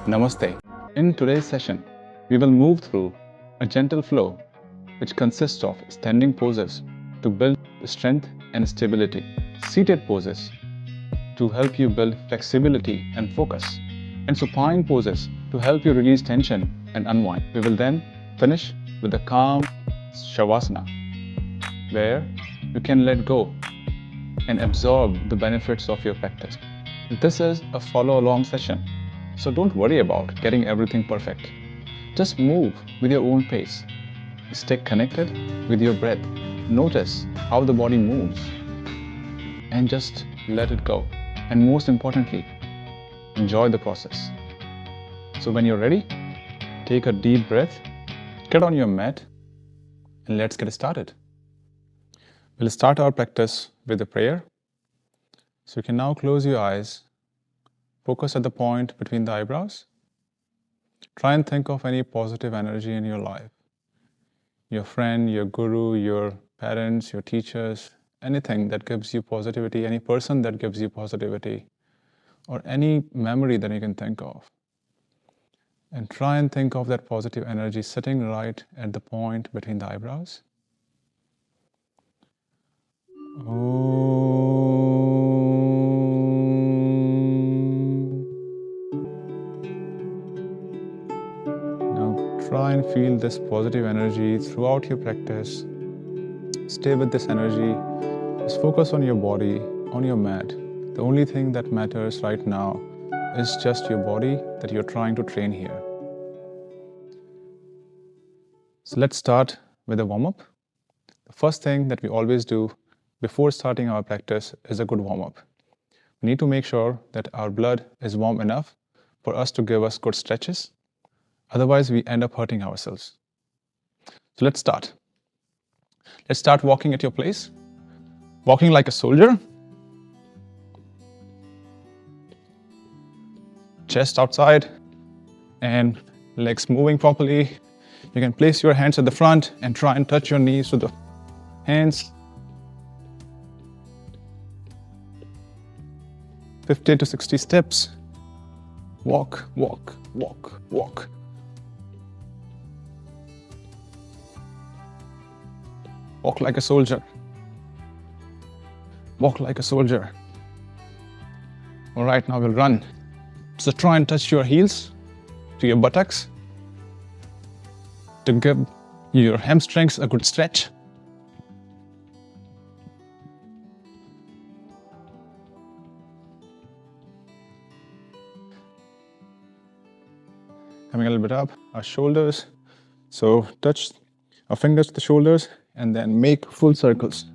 Namaste. In today's session, we will move through a gentle flow which consists of standing poses to build strength and stability, seated poses to help you build flexibility and focus, and supine poses to help you release tension and unwind. We will then finish with a calm Shavasana, where you can let go and absorb the benefits of your practice. This is a follow-along session, so don't worry about getting everything perfect. Just move with your own pace. Stay connected with your breath. Notice how the body moves and just let it go. And most importantly, enjoy the process. So when you're ready, take a deep breath, get on your mat, and let's get started. We'll start our practice with a prayer. So you can now close your eyes, focus at the point between the eyebrows. Try and think of any positive energy in your life. Your friend, your guru, your parents, your teachers, anything that gives you positivity, any person that gives you positivity, or any memory that you can think of. And try and think of that positive energy sitting right at the point between the eyebrows. Now try and feel this positive energy throughout your practice. Stay with this energy. Just focus on your body, on your mat. The only thing that matters right now is just your body that you're trying to train here. So let's start with a warm-up. The first thing that we always do before starting our practice is a good warm-up. We need to make sure that our blood is warm enough for us to give us good stretches. Otherwise, we end up hurting ourselves. So let's start. Let's start walking at your place. Walking like a soldier. Chest outside and legs moving properly. You can place your hands at the front and try and touch your knees with the hands. 50 to 60 steps. Walk, walk, walk, walk. Walk like a soldier. Walk like a soldier. All right, now we'll run. So try and touch your heels to your buttocks to give your hamstrings a good stretch. Coming a little bit up, our shoulders. So touch our fingers to the shoulders and then make full circles.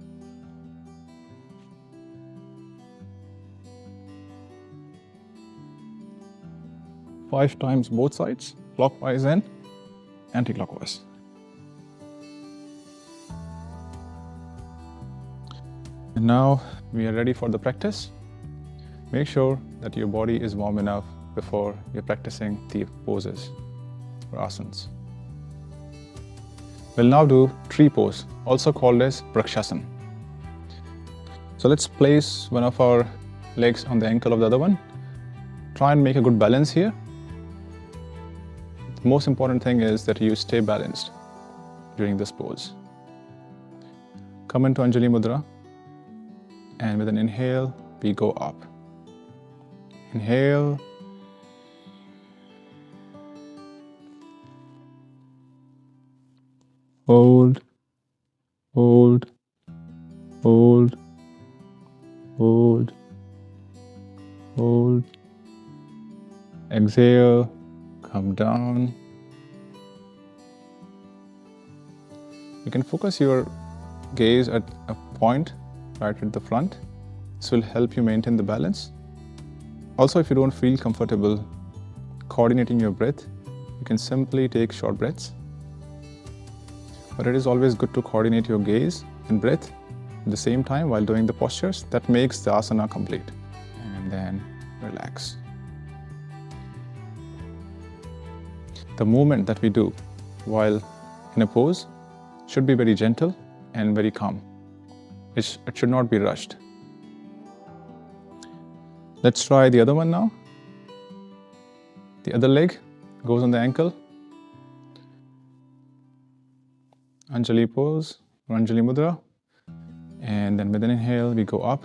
Five times both sides, clockwise and anti-clockwise. And now we are ready for the practice. Make sure that your body is warm enough before you're practicing the poses or asanas. We'll now do tree pose, also called as Vrksasana. So let's place one of our legs on the ankle of the other one. Try and make a good balance here. The most important thing is that you stay balanced during this pose. Come into Anjali Mudra, and with an inhale, we go up. Inhale. Hold, hold, hold, hold, hold. Exhale, come down. You can focus your gaze at a point right at the front. This will help you maintain the balance. Also, if you don't feel comfortable coordinating your breath, you can simply take short breaths. But it is always good to coordinate your gaze and breath at the same time while doing the postures. That makes the asana complete. And then relax. The movement that we do while in a pose should be very gentle and very calm. It should not be rushed. Let's try the other one now. The other leg goes on the ankle. Anjali pose or Anjali mudra. And then with an inhale, we go up.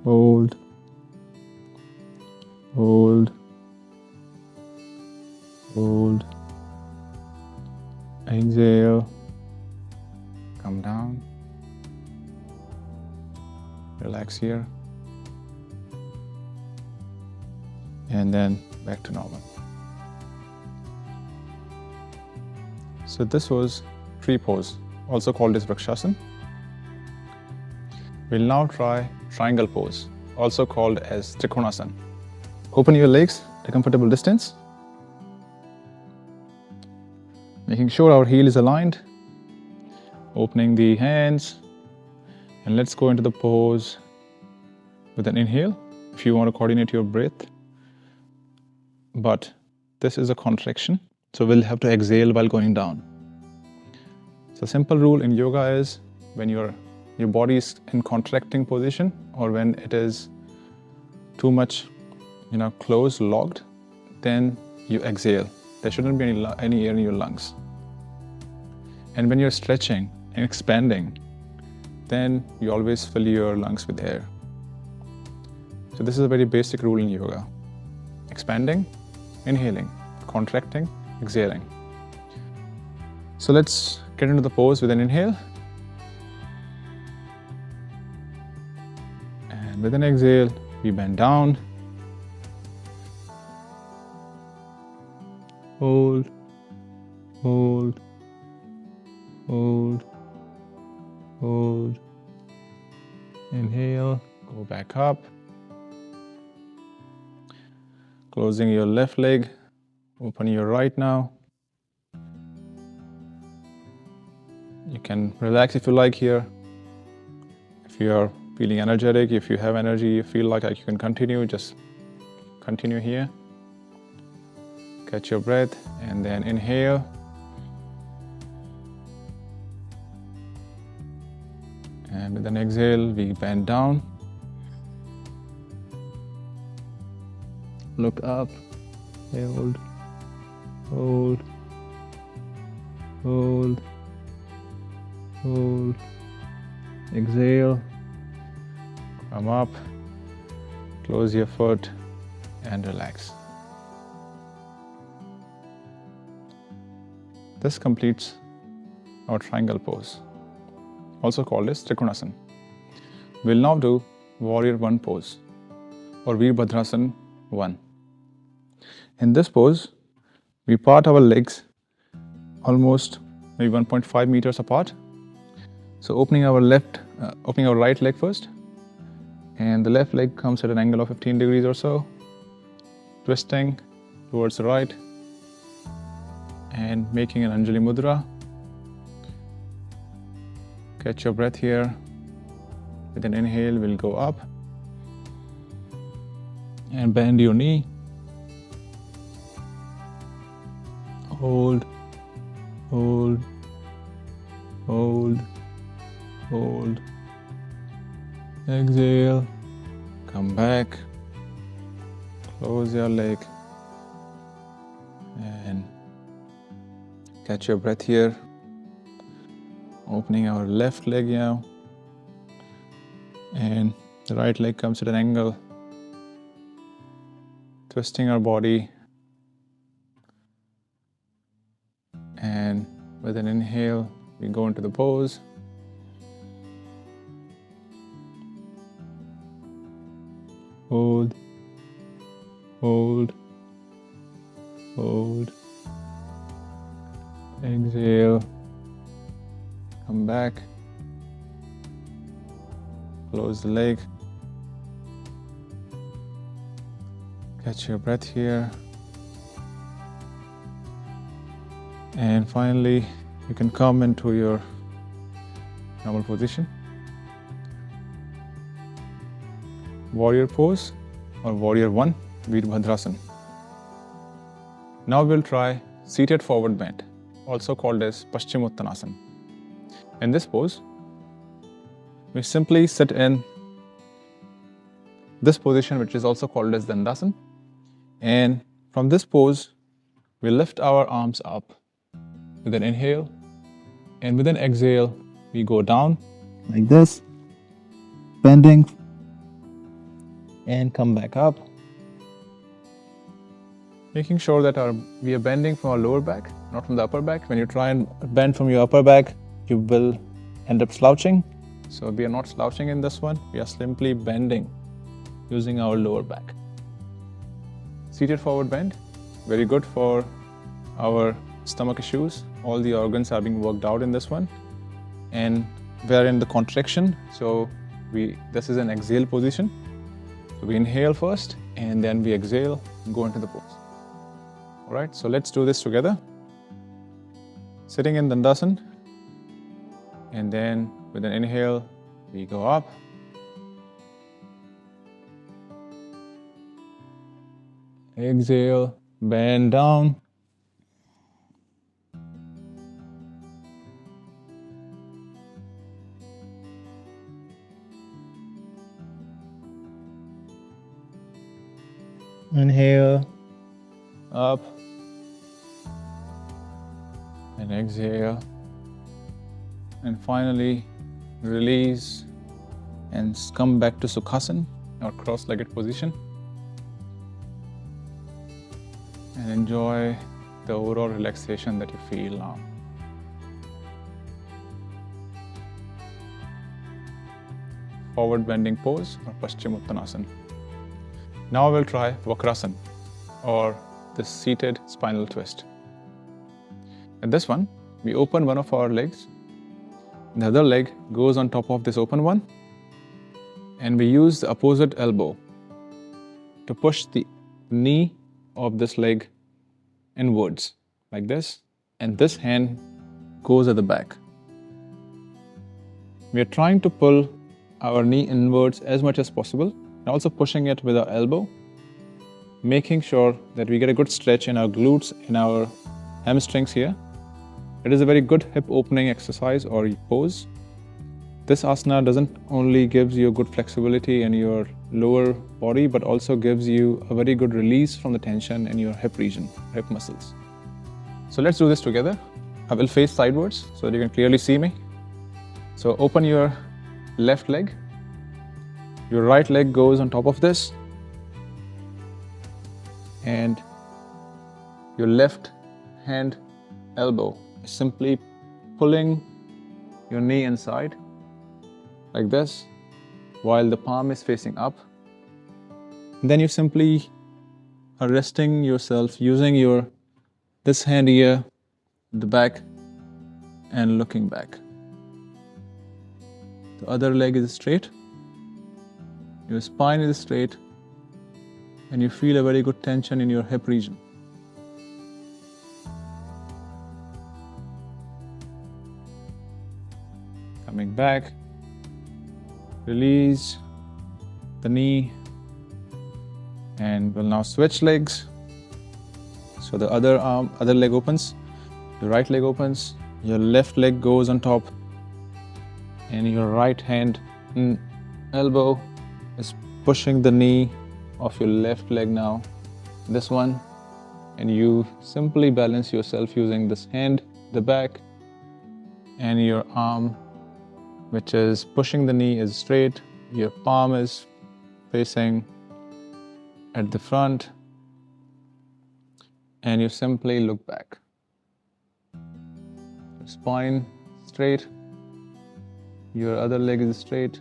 Hold. Hold. Hold. Exhale. Come down. Relax here. And then back to normal. So this was tree pose, also called as Vrksasana. We'll now try triangle pose, also called as Trikonasana. Open your legs to a comfortable distance, making sure our heel is aligned, opening the hands, and let's go into the pose with an inhale if you want to coordinate your breath. But this is a contraction, so we'll have to exhale while going down. So simple rule in yoga is when your body is in contracting position or when it is too much closed, locked, then you exhale. There shouldn't be any air in your lungs. And when you're stretching and expanding, then you always fill your lungs with air. So this is a very basic rule in yoga. Expanding, inhaling, contracting, exhaling. So let's get into the pose with an inhale. And with an exhale, we bend down. Hold, hold, hold, hold. Inhale, go back up. Closing your left leg, open your right now. You can relax if you like here. If you are feeling energetic, if you have energy, you feel like you can continue, just continue here. Catch your breath and then inhale. And with an exhale, we bend down. Look up, hold, hold, hold, hold. Exhale, come up, close your foot and relax. This completes our triangle pose, also called as Trikonasana. We'll now do Warrior 1 pose or Virabhadrasana 1. In this pose, we part our legs almost maybe 1.5 meters apart. So opening our right leg first, and the left leg comes at an angle of 15 degrees or so, twisting towards the right and making an Anjali mudra. Catch your breath here. With an inhale, we'll go up and bend your knee. Hold, hold, hold, hold. Exhale, come back, close your leg and catch your breath here. Opening our left leg now, and the right leg comes at an angle, twisting our body, and with an inhale we go into the pose. Hold, hold, hold. Exhale, come back, close the leg, catch your breath here, and finally you can come into your normal position. Warrior pose or Warrior 1 Virabhadrasana. Now we'll try seated forward bend, also called as Paschimottanasana. In this pose, we simply sit in this position, which is also called as Dandasana. And from this pose, we lift our arms up with an inhale, and with an exhale, we go down like this, bending, and come back up. Making sure that we are bending from our lower back, not from the upper back. When you try and bend from your upper back, you will end up slouching. So we are not slouching in this one. We are simply bending using our lower back. Seated forward bend, very good for our stomach issues. All the organs are being worked out in this one. And we are in the contraction. So this is an exhale position. So we inhale first and then we exhale and go into the pose. All right, so let's do this together. Sitting in Dandasana, and then with an inhale, we go up. Exhale, bend down. Inhale, up, and exhale, and finally release and come back to Sukhasana, or cross-legged position, and enjoy the overall relaxation that you feel now. Forward bending pose or Paschimottanasana. Now we'll try Vakrasana, or the seated spinal twist. In this one, we open one of our legs. The other leg goes on top of this open one, and we use the opposite elbow to push the knee of this leg inwards like this, and this hand goes at the back. We are trying to pull our knee inwards as much as possible, and also pushing it with our elbow, making sure that we get a good stretch in our glutes and our hamstrings here. It is a very good hip opening exercise or pose. This asana doesn't only gives you good flexibility in your lower body, but also gives you a very good release from the tension in your hip region, hip muscles. So let's do this together. I will face sidewards so that you can clearly see me. So open your left leg. Your right leg goes on top of this, and your left hand elbow is simply pulling your knee inside like this while the palm is facing up. And then you simply are resting yourself using this hand here, the back, and looking back. The other leg is straight. Your spine is straight, and you feel a very good tension in your hip region. Coming back, release the knee, and we'll now switch legs. So the other leg opens, the right leg opens, your left leg goes on top, and your right hand elbow is pushing the knee of your left leg now, this one, and you simply balance yourself using this hand, the back, and your arm, which is pushing the knee, is straight. Your palm is facing at the front, and you simply look back. Your spine straight, your other leg is straight.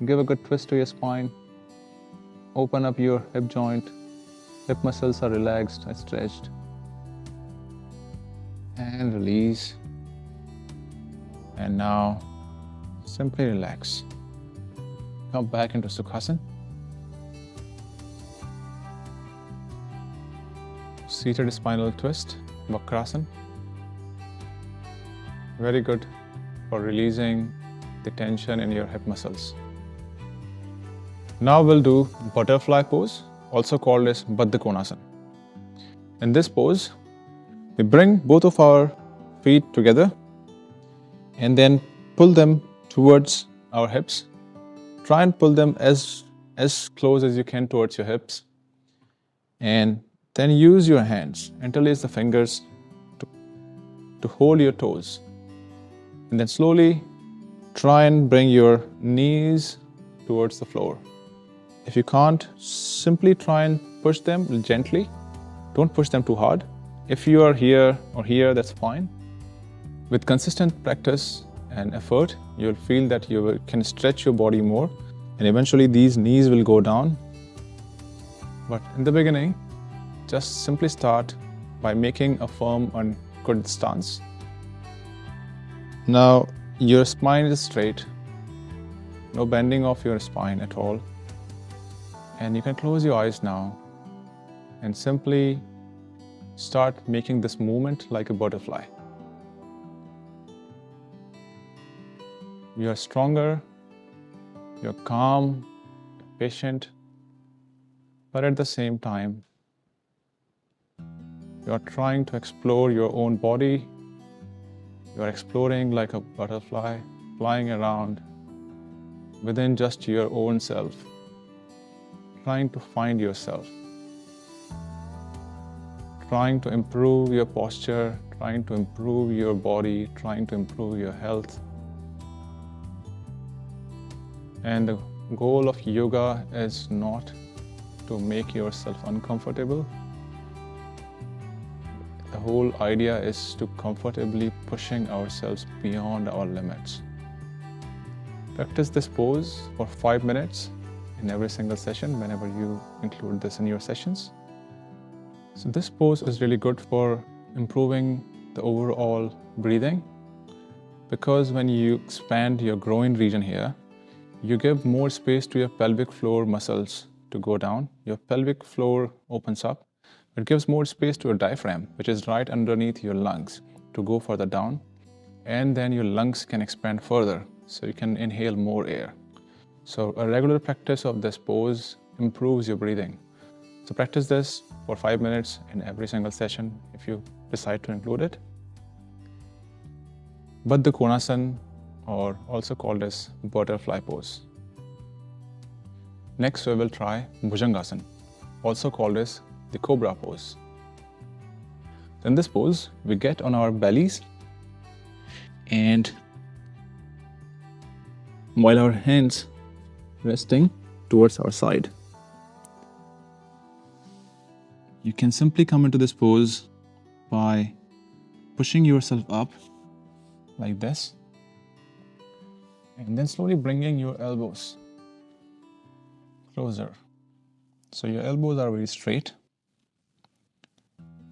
Give a good twist to your spine. Open up your hip joint. Hip muscles are relaxed and stretched. And release. And now simply relax. Come back into Sukhasana. Seated spinal twist, Vakrasana. Very good for releasing the tension in your hip muscles. Now we'll do butterfly pose, also called as Baddha Konasana. In this pose, we bring both of our feet together and then pull them towards our hips. Try and pull them as close as you can towards your hips. And then use your hands, interlace the fingers to hold your toes. And then slowly try and bring your knees towards the floor. If you can't, simply try and push them gently. Don't push them too hard. If you are here or here, that's fine. With consistent practice and effort, you'll feel that you can stretch your body more, and eventually these knees will go down. But in the beginning, just simply start by making a firm and good stance. Now your spine is straight, no bending of your spine at all. And you can close your eyes now and simply start making this movement like a butterfly. You are stronger, you're calm, patient, but at the same time, you are trying to explore your own body. You are exploring like a butterfly, flying around within just your own self, trying to find yourself, trying to improve your posture, trying to improve your body, trying to improve your health. And the goal of yoga is not to make yourself uncomfortable. The whole idea is to comfortably pushing ourselves beyond our limits. Practice this pose for 5 minutes in every single session whenever you include this in your sessions. So this pose is really good for improving the overall breathing, because when you expand your groin region here, you give more space to your pelvic floor muscles to go down. Your pelvic floor opens up. It gives more space to your diaphragm, which is right underneath your lungs, to go further down. And then your lungs can expand further, so you can inhale more air. So a regular practice of this pose improves your breathing. So practice this for 5 minutes in every single session if you decide to include it. Baddha Konasana, or also called as butterfly pose. Next we will try Bhujangasana, also called as the Cobra Pose. In this pose, we get on our bellies, and while our hands resting towards our side, you can simply come into this pose by pushing yourself up like this, and then slowly bringing your elbows closer. So your elbows are very straight,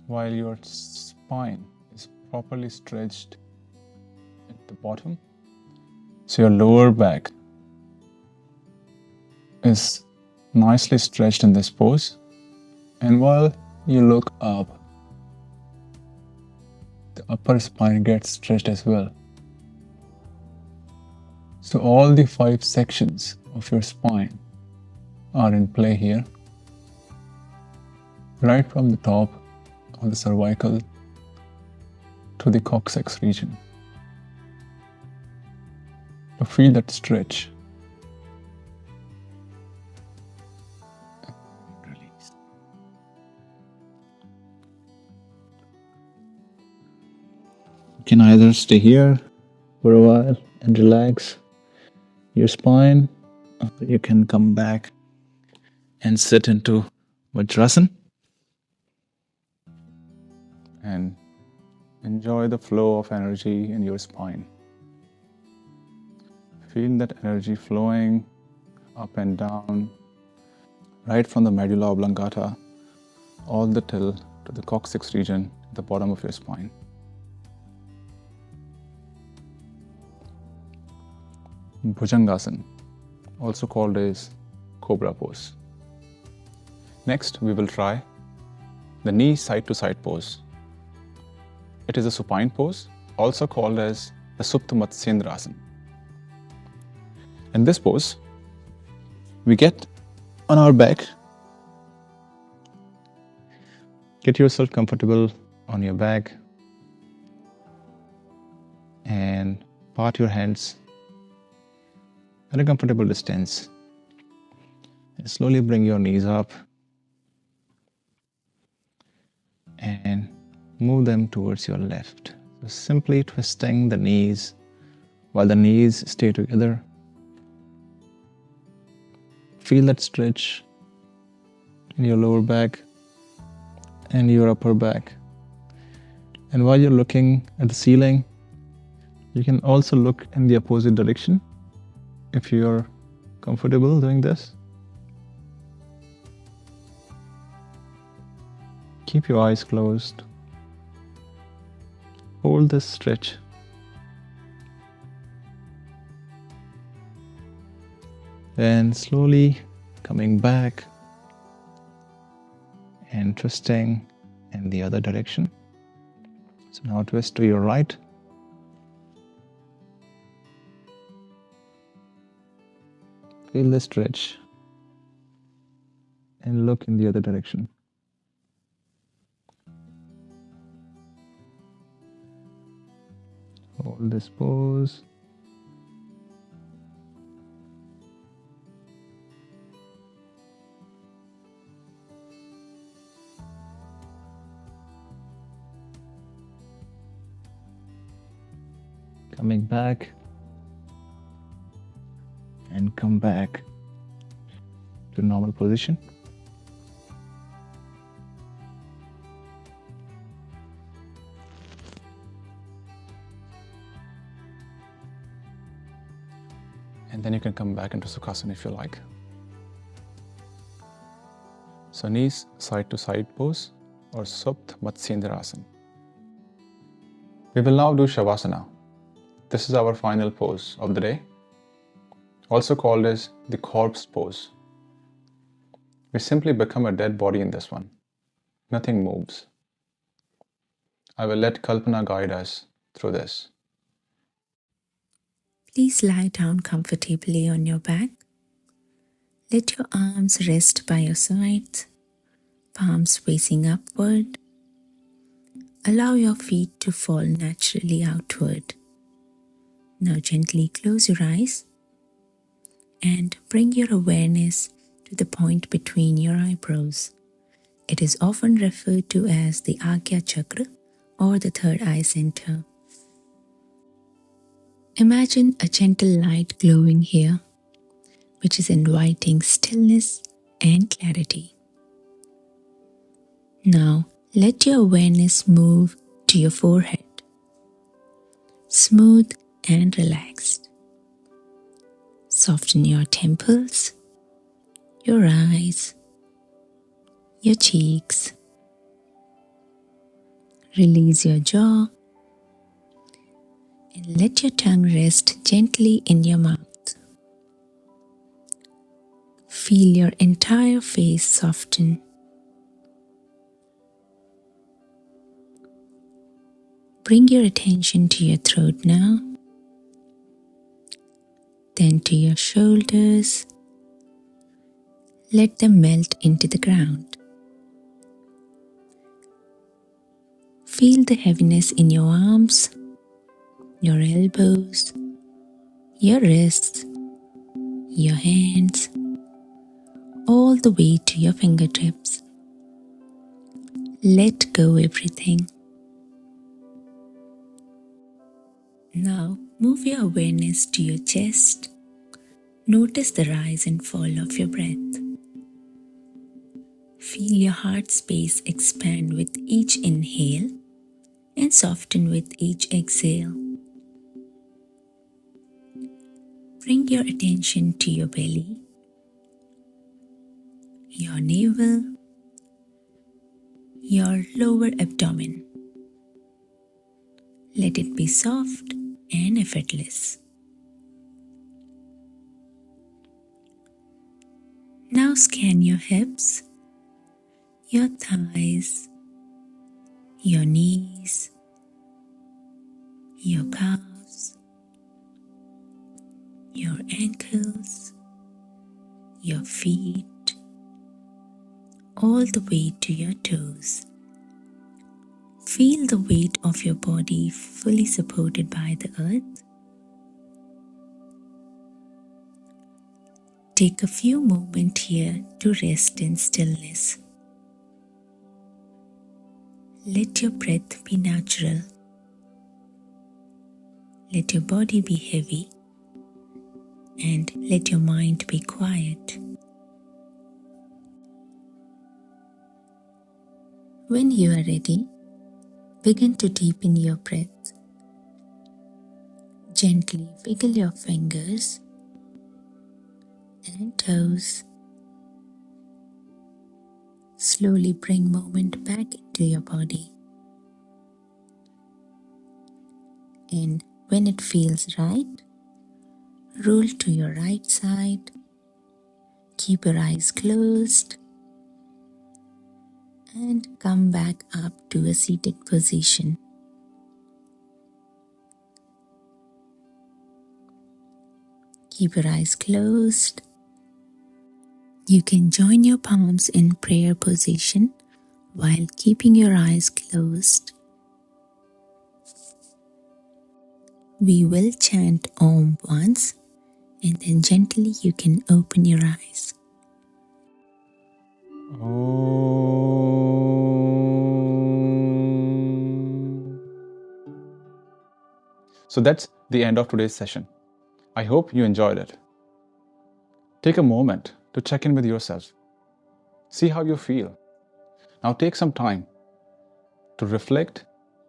while your spine is properly stretched at the bottom. So your lower back is nicely stretched in this pose. And while you look up, the upper spine gets stretched as well. So all the 5 sections of your spine are in play here. Right from the top of the cervical to the coccyx region. To feel that stretch. Release. You can either stay here for a while and relax your spine, or you can come back and sit into Vakrasana and enjoy the flow of energy in your spine. Feel that energy flowing up and down, right from the medulla oblongata all the till to the coccyx region at the bottom of your spine. Bhujangasana, also called as Cobra Pose. Next, we will try the knee side to side pose. It is a supine pose, also called as the Supta Matsyendrasana. In this pose, we get on our back. Get yourself comfortable on your back and part your hands at a comfortable distance. And slowly bring your knees up and move them towards your left. So simply twisting the knees while the knees stay together. Feel that stretch in your lower back and your upper back. And while you're looking at the ceiling, you can also look in the opposite direction if you're comfortable doing this. Keep your eyes closed. Hold this stretch. And slowly coming back and twisting in the other direction. So now twist to your right. Feel the stretch and look in the other direction. Hold this pose. Coming back and come back to normal position. And then you can come back into Sukhasana if you like. So knees side to side pose or Supta Matsyendrasana. We will now do Shavasana. This is our final pose of the day, also called as the corpse pose. We simply become a dead body in this one. Nothing moves. I will let Kalpana guide us through this. Please lie down comfortably on your back. Let your arms rest by your sides, palms facing upward. Allow your feet to fall naturally outward. Now gently close your eyes and bring your awareness to the point between your eyebrows. It is often referred to as the Agya Chakra or the third eye center. Imagine a gentle light glowing here, which is inviting stillness and clarity. Now let your awareness move to your forehead, smooth and relaxed. Soften your temples, your eyes, your cheeks. Release your jaw and let your tongue rest gently in your mouth. Feel your entire face soften. Bring your attention to your throat now, then to your shoulders. Let them melt into the ground. Feel the heaviness in your arms, your elbows, your wrists, your hands, all the way to your fingertips. Let go everything. Now move your awareness to your chest. Notice the rise and fall of your breath. Feel your heart space expand with each inhale and soften with each exhale. Bring your attention to your belly, your navel, your lower abdomen. Let it be soft and effortless. Now scan your hips, your thighs, your knees, your calves, your ankles, your feet, all the way to your toes. Feel the weight of your body fully supported by the earth. take a few moments here to rest in stillness. Let your breath be natural. Let your body be heavy and let your mind be quiet. When you are ready, begin to deepen your breath. Gently wiggle your fingers and toes. Slowly bring movement back into your body. And when it feels right, roll to your right side. Keep your eyes closed and come back up to a seated position. Keep your eyes closed. You can join your palms in prayer position while keeping your eyes closed. We will chant Om once and then gently you can open your eyes. So that's the end of today's session. I hope you enjoyed it. Take a moment to check in with yourself. See how you feel. Now take some time to reflect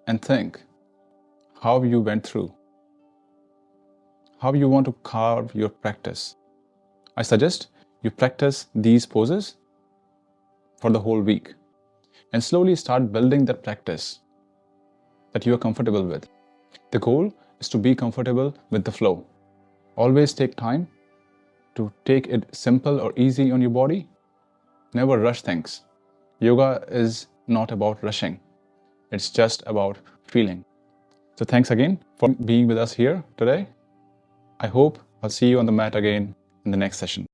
and think how you went through, how you want to carve your practice. I suggest you practice these poses for the whole week and slowly start building that practice that you are comfortable with. The goal is to be comfortable with the flow. Always take time to take it simple or easy on your body. Never rush things. Yoga is not about rushing. It's just about feeling. So thanks again for being with us here today. I hope I'll see you on the mat again in the next session.